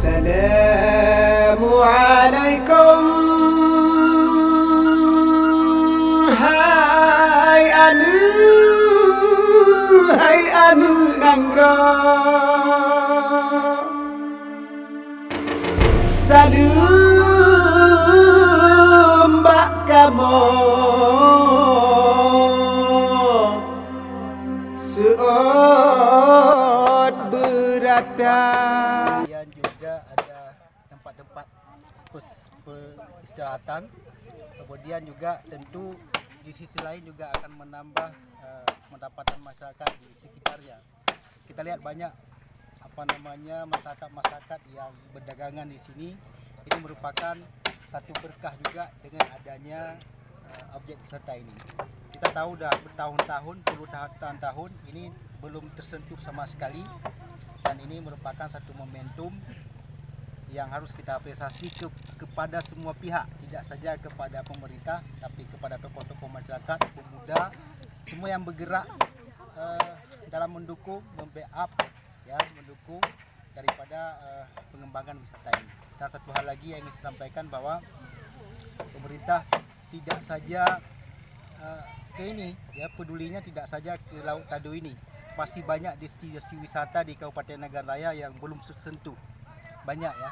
Assalamualaikum. Hai anu nanggro. Salam mbak kamu seot berada. Kemudian juga ada tempat-tempat peristirahatan. Kemudian juga tentu di sisi lain juga akan menambah pendapatan masyarakat di sekitarnya. Kita lihat banyak masyarakat yang berdagangan di sini. Ini merupakan satu berkah juga dengan adanya objek wisata ini. Kita tahu dah bertahun-tahun, puluhan tahun ini belum tersentuh sama sekali, dan ini merupakan satu momentum yang harus kita apresiasi kepada semua pihak, tidak saja kepada pemerintah, tapi kepada tokoh-tokoh masyarakat, pemuda, semua yang bergerak dalam mendukung, membackup, ya, mendukung daripada pengembangan wisata ini. Dan satu hal lagi yang ingin saya sampaikan bahwa pemerintah tidak saja ke ini, ya, pedulinya tidak saja ke Laut Tado ini. Masih banyak destinasi wisata di Kabupaten Nagan Raya yang belum tersentuh. Banyak, ya,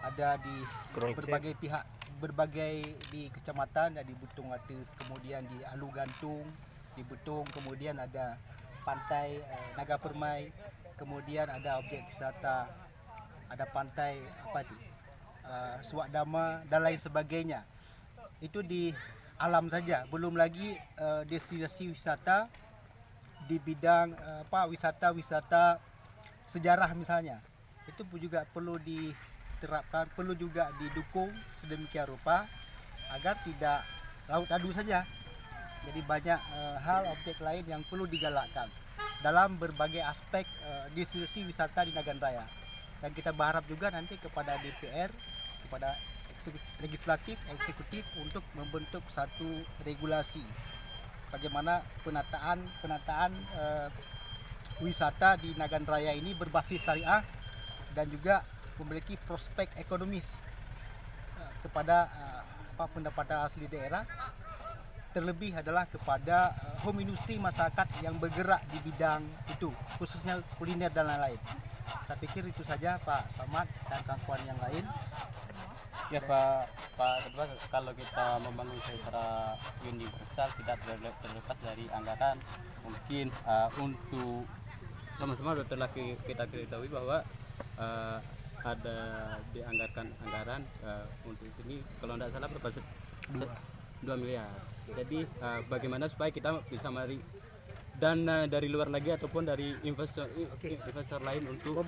ada di berbagai pihak, berbagai di kecamatan, ada di Butung Watu, kemudian di Alu Gantung, di Butung, kemudian ada pantai Naga Permai, kemudian ada objek wisata, ada pantai Suak Dama dan lain sebagainya. Itu di alam saja, belum lagi destinasi wisata di bidang wisata sejarah misalnya. Itu pun juga perlu diterapkan, perlu juga didukung sedemikian rupa agar tidak laut adu saja. Jadi banyak hal objek lain yang perlu digalakkan dalam berbagai aspek destinasi wisata di Nagan Raya. Dan kita berharap juga nanti kepada DPR, kepada legislatif, eksekutif untuk membentuk satu regulasi bagaimana penataan wisata di Nagan Raya ini berbasis syariah dan juga memiliki prospek ekonomis kepada pendapatan asli daerah, terlebih adalah kepada home industry masyarakat yang bergerak di bidang itu, khususnya kuliner dan lain-lain. Saya pikir itu saja Pak Samad dan kawan-kawan yang lain. Ya Pak Ketua, kalau kita membangun secara universal tidak terlepas dari anggaran. Mungkin untuk sama-sama telah kita ketahui bahwa ada dianggarkan anggaran untuk ini, kalau tidak salah berapa, 2 miliar. Jadi bagaimana supaya kita bisa mari dana dari luar lagi ataupun dari investor lain untuk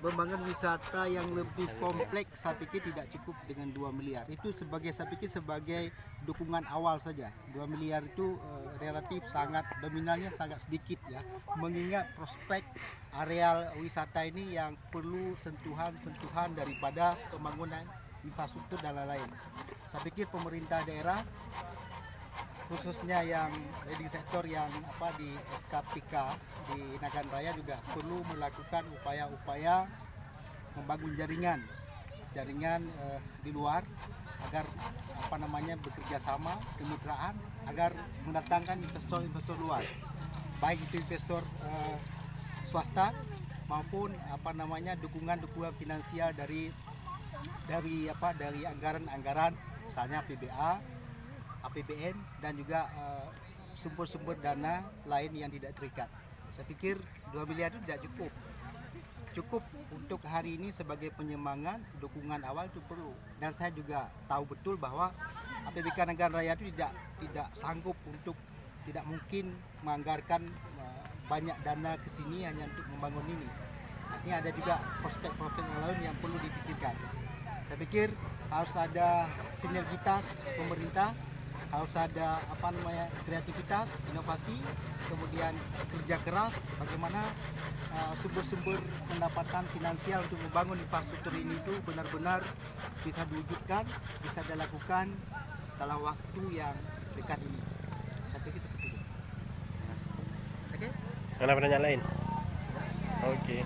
membangun wisata yang lebih kompleks. Saya pikir tidak cukup dengan 2 miliar. Itu saya pikir sebagai dukungan awal saja. 2 miliar itu relatif dominannya sangat sedikit, ya. Mengingat prospek areal wisata ini yang perlu sentuhan daripada pembangunan infrastruktur dan lain-lain. Saya pikir pemerintah daerah, khususnya yang leading sektor yang di SKPK di Nagan Raya juga perlu melakukan upaya-upaya membangun jaringan di luar agar bekerja sama, kemitraan agar mendatangkan investor luar, baik itu investor swasta maupun dukungan finansial dari anggaran misalnya PBA, APBN, dan juga sumber-sumber dana lain yang tidak terikat. Saya pikir 2 miliar itu tidak cukup untuk hari ini sebagai penyemangat, dukungan awal itu perlu. Dan saya juga tahu betul bahwa APBK Nagan Raya itu tidak sanggup tidak mungkin menganggarkan banyak dana ke sini hanya untuk membangun ini. Ini ada juga prospek-prospek lain yang perlu dipikirkan. Saya pikir harus ada sinergitas pemerintah, harus ada kreativitas, inovasi, kemudian kerja keras, bagaimana sumber-sumber pendapatan finansial untuk membangun infrastruktur ini itu benar-benar bisa diwujudkan, bisa dilakukan dalam waktu yang dekat ini. Saya pikir seperti itu. Oke? Ada pertanyaan lain? Oke.